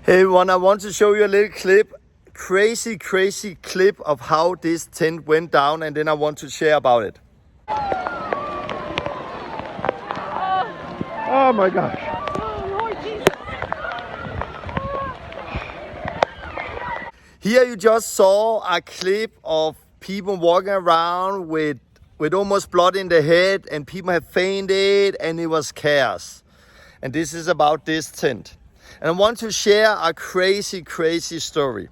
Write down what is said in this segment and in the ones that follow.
Hey everyone, I want to show you a little clip, crazy clip of how this tent went down, and then I want to share about it. Oh my gosh. Oh, Lord Jesus. Here you just saw a clip of people walking around with almost blood in the head, and people have fainted, and it was chaos. And this is about this tent. And I want to share a crazy story.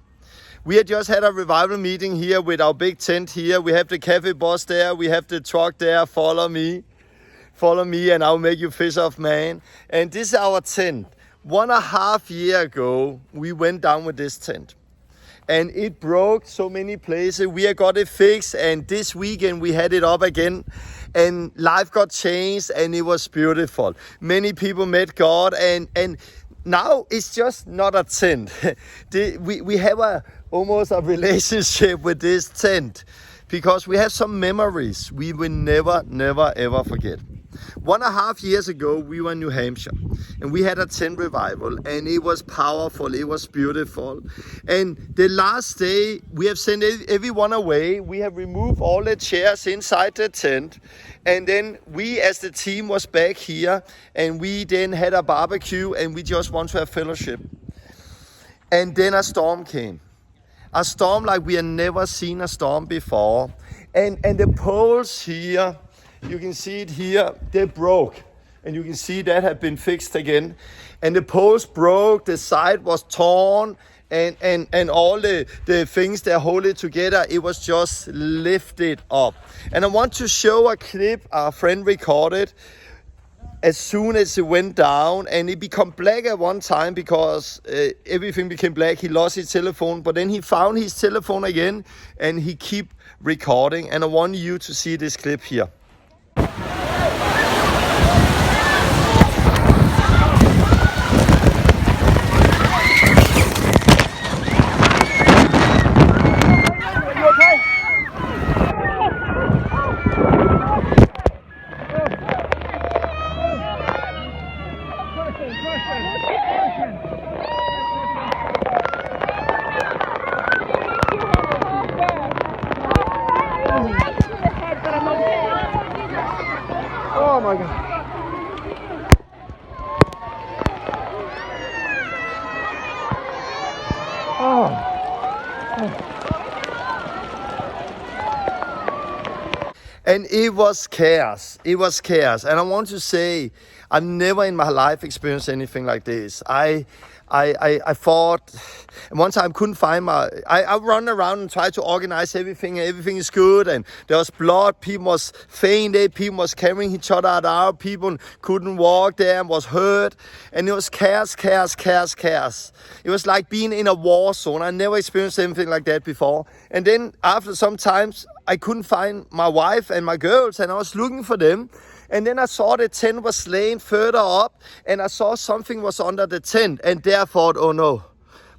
We had just had a revival meeting here with our big tent here. We have the cafe boss there, we have the truck there. Follow me and I'll make you fish of man. And this is our tent. 1.5 years ago, we went down with this tent. And it broke so many places. We have got it fixed, and this weekend we had it up again. And life got changed, and it was beautiful. Many people met God, and now it's just not a tent. We have almost a relationship with this tent, because we have some memories we will never ever forget. 1.5 years ago, we were in New Hampshire, and we had a tent revival, and it was powerful, it was beautiful. And the last day, we have sent everyone away. We have removed all the chairs inside the tent, and then we as the team was back here, and we then had a barbecue, and we just want to have fellowship. And then a storm came. A storm like we had never seen a storm before. And the poles here, you can see it here, they broke. And you can see that had been fixed again. And the poles broke, the side was torn, and all the things that hold it together, it was just lifted up. And I want to show a clip our friend recorded as soon as it went down, and it became black at one time because everything became black. He lost his telephone, but then he found his telephone again, and he kept recording. And I want you to see this clip here. Oh my God. And it was chaos. It was chaos. And I want to say, I've never in my life experienced anything like this. I thought, one time couldn't find I run around and try to organize everything. Everything is good. And there was blood. People was fainted. People was carrying each other out. People couldn't walk there and was hurt. And it was chaos. It was like being in a war zone. I never experienced anything like that before. And then after some times, I couldn't find my wife and my girls, and I was looking for them. And then I saw the tent was laying further up, and I saw something was under the tent. And there I thought, oh no,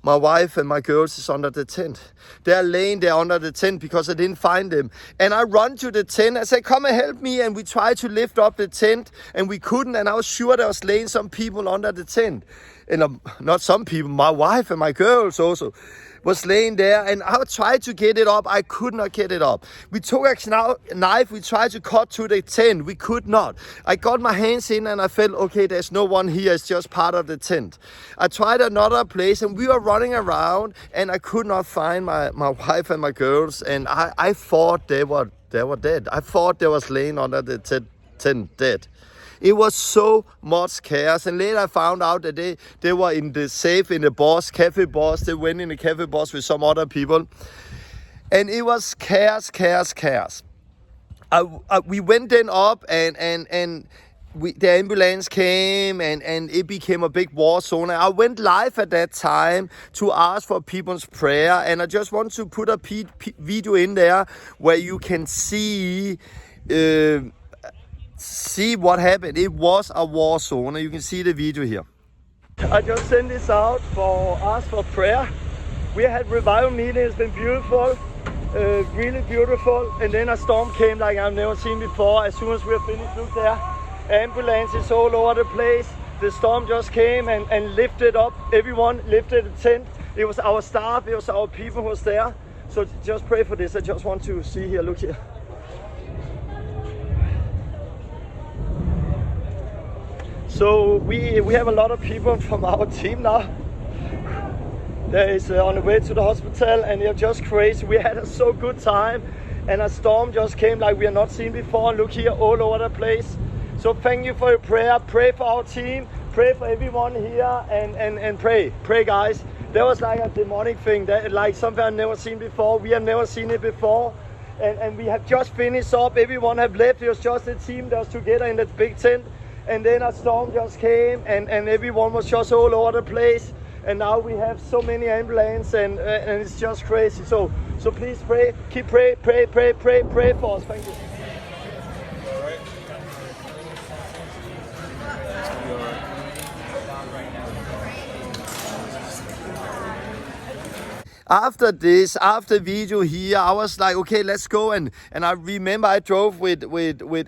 my wife and my girls is under the tent. They're laying there under the tent because I didn't find them. And I run to the tent. I said, come and help me. And we tried to lift up the tent, and we couldn't. And I was sure there was laying some people under the tent. And not some people, my wife and my girls also was laying there, and I tried to get it up. I could not get it up. We took a knife, we tried to cut to the tent. We could not. I got my hands in, and I felt, okay, there's no one here. It's just part of the tent. I tried another place, and we were running around, and I could not find my wife and my girls. And I thought they were dead. I thought they was laying under the tent dead. It was so much chaos, and later I found out that they were in the safe in the cafe boss. They went in the cafe boss with some other people, and it was chaos. We went then up, and the ambulance came, and it became a big war zone. I went live at that time to ask for people's prayer, and I just want to put a video in there where you can see what happened. It was a war zone, and you can see the video here. I just sent this out for ask for prayer. We had revival meeting. It's been beautiful, really beautiful. And then a storm came like I've never seen before. As soon as we were finished, look there, ambulances all over the place. the storm just came and lifted up everyone, lifted the tent. It was our staff, it was our people who was there. So just pray for this. I just want to see here, look here. So we have a lot of people from our team now. That is on the way to the hospital, and they're just crazy. We had a so good time, and a storm just came like we have not seen before. Look here, all over the place. So thank you for your prayer. Pray for our team. Pray for everyone here, and pray, guys. That was like a demonic thing, that like something I've never seen before. We have never seen it before, and we have just finished up. Everyone have left. It was just a team that was together in that big tent, and then a storm just came, and everyone was just all over the place. And now we have so many ambulances, and it's just crazy. So please pray, keep pray for us. Thank you. After video here, I was like, okay, let's go. And I remember I drove with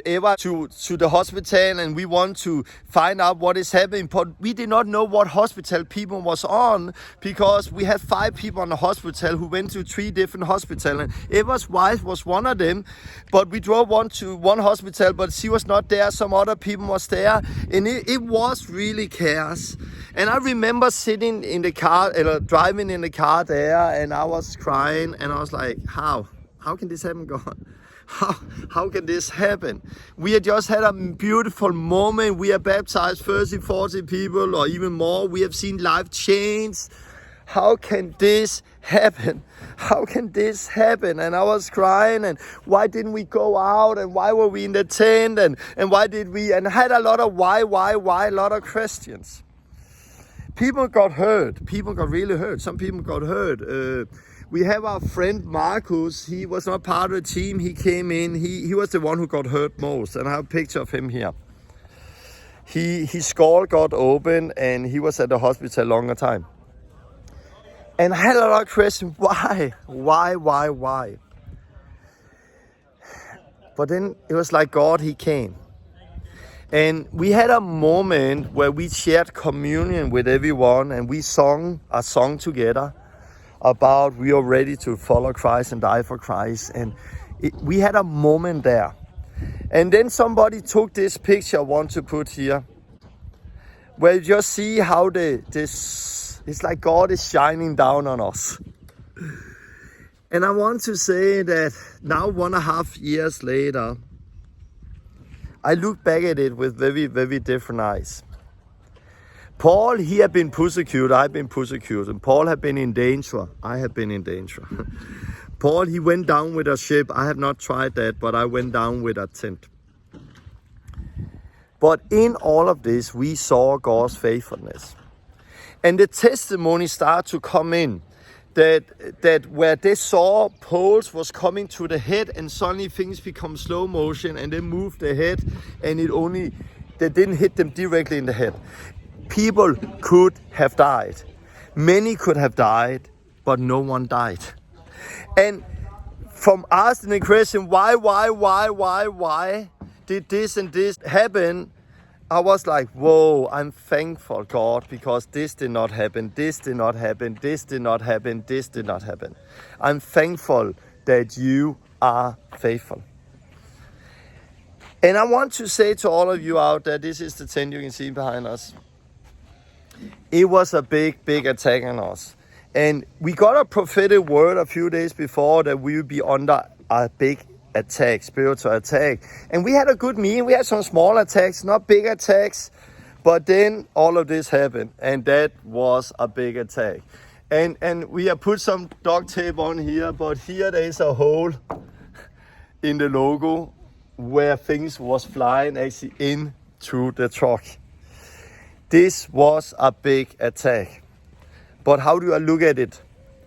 Eva to the hospital, and we want to find out what is happening. But we did not know what hospital people was on, because we had 5 people on the hospital who went to 3 different hospitals. And Eva's wife was one of them. But we drove to one hospital, but she was not there. Some other people was there. And it was really chaos. And I remember sitting in the car, driving in the car there, and I was crying, and I was like, how can this happen, God? How can this happen? We had just had a beautiful moment. We have baptized 30, 40 people, or even more. We have seen life change. How can this happen? How can this happen? And I was crying, and why didn't we go out? And why were we in the tent? And why did we? And I had a lot of why, a lot of questions. People got hurt. People got really hurt. Some people got hurt. We have our friend Marcus. He was not part of the team. He came in. He was the one who got hurt most. And I have a picture of him here. His skull got open, and he was at the hospital a longer time. And I had a lot of questions. Why? But then it was like God, he came. And we had a moment where we shared communion with everyone, and we sang a song together about we are ready to follow Christ and die for Christ. And we had a moment there. And then somebody took this picture I want to put here, where you just see how it's like God is shining down on us. And I want to say that now 1.5 years later, I look back at it with very, very different eyes. Paul, he had been persecuted, I've been persecuted. Paul had been in danger, I have been in danger. Paul, he went down with a ship. I have not tried that, but I went down with a tent. But in all of this, we saw God's faithfulness. And the testimony started to come in. That where they saw poles was coming to the head, and suddenly things become slow motion, and they moved the head, and they didn't hit them directly in the head. People could have died. Many could have died, but no one died. And from asking the question, why did this and this happen? I was like, whoa, I'm thankful, God, because this did not happen, this did not happen, this did not happen, this did not happen. I'm thankful that you are faithful. And I want to say to all of you out there, this is the tent you can see behind us. It was a big, big attack on us. And we got a prophetic word a few days before that we would be under a big attack, spiritual attack. And we had a good meeting. We had some small attacks, not big attacks. But then all of this happened, and that was a big attack. And we have put some duct tape on here, but here there is a hole in the logo where things was flying actually into the truck. This was a big attack. But how do I look at it?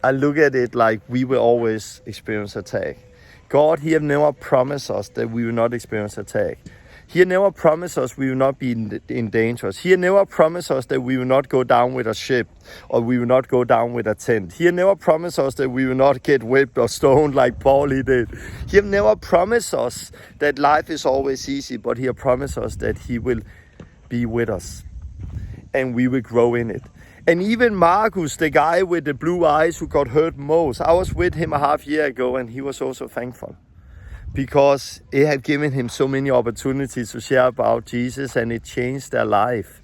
I look at it like we will always experience attack. God, he have never promised us that we will not experience attack. He had never promised us we will not be in danger. He had never promised us that we will not go down with a ship, or we will not go down with a tent. He had never promised us that we will not get whipped or stoned like Paul did. He had never promised us that life is always easy, but he had promised us that he will be with us. and we will grow in it. And even Marcus, the guy with the blue eyes who got hurt most, I was with him a half year ago, and he was also thankful because it had given him so many opportunities to share about Jesus, and it changed their life.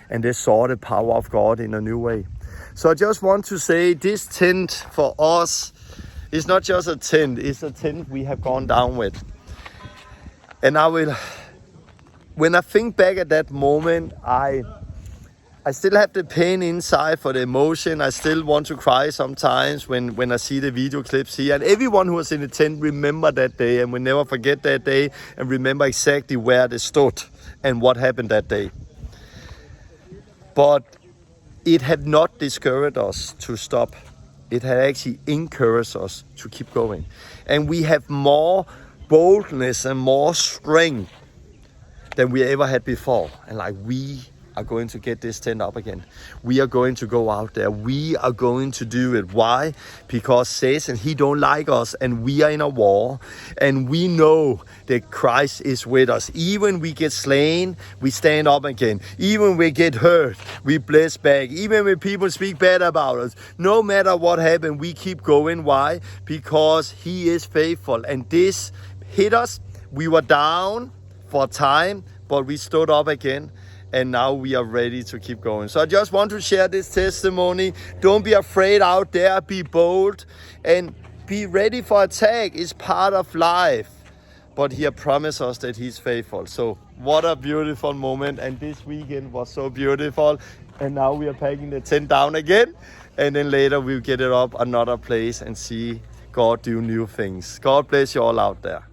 And they saw the power of God in a new way. So I just want to say this tent for us is not just a tent, it's a tent we have gone down with. And when I think back at that moment, I still have the pain inside for the emotion. I still want to cry sometimes when I see the video clips here. And everyone who was in the tent remember that day and will never forget that day and remember exactly where they stood and what happened that day. But it had not discouraged us to stop. It had actually encouraged us to keep going. And we have more boldness and more strength than we ever had before. And we are going to get this tent up again. We are going to go out there. We are going to do it. Why? Because Satan, he don't like us, and we are in a war, and we know that Christ is with us. Even we get slain, we stand up again. Even we get hurt, we bless back. Even when people speak bad about us, no matter what happened, we keep going. Why? Because he is faithful. And this hit us. We were down for a time, but we stood up again. And now we are ready to keep going. So I just want to share this testimony. Don't be afraid out there. Be bold and be ready for attack. It's part of life. But he has promised us that he's faithful. So what a beautiful moment. And this weekend was so beautiful. And now we are packing the tent down again. And then later we'll get it up another place and see God do new things. God bless you all out there.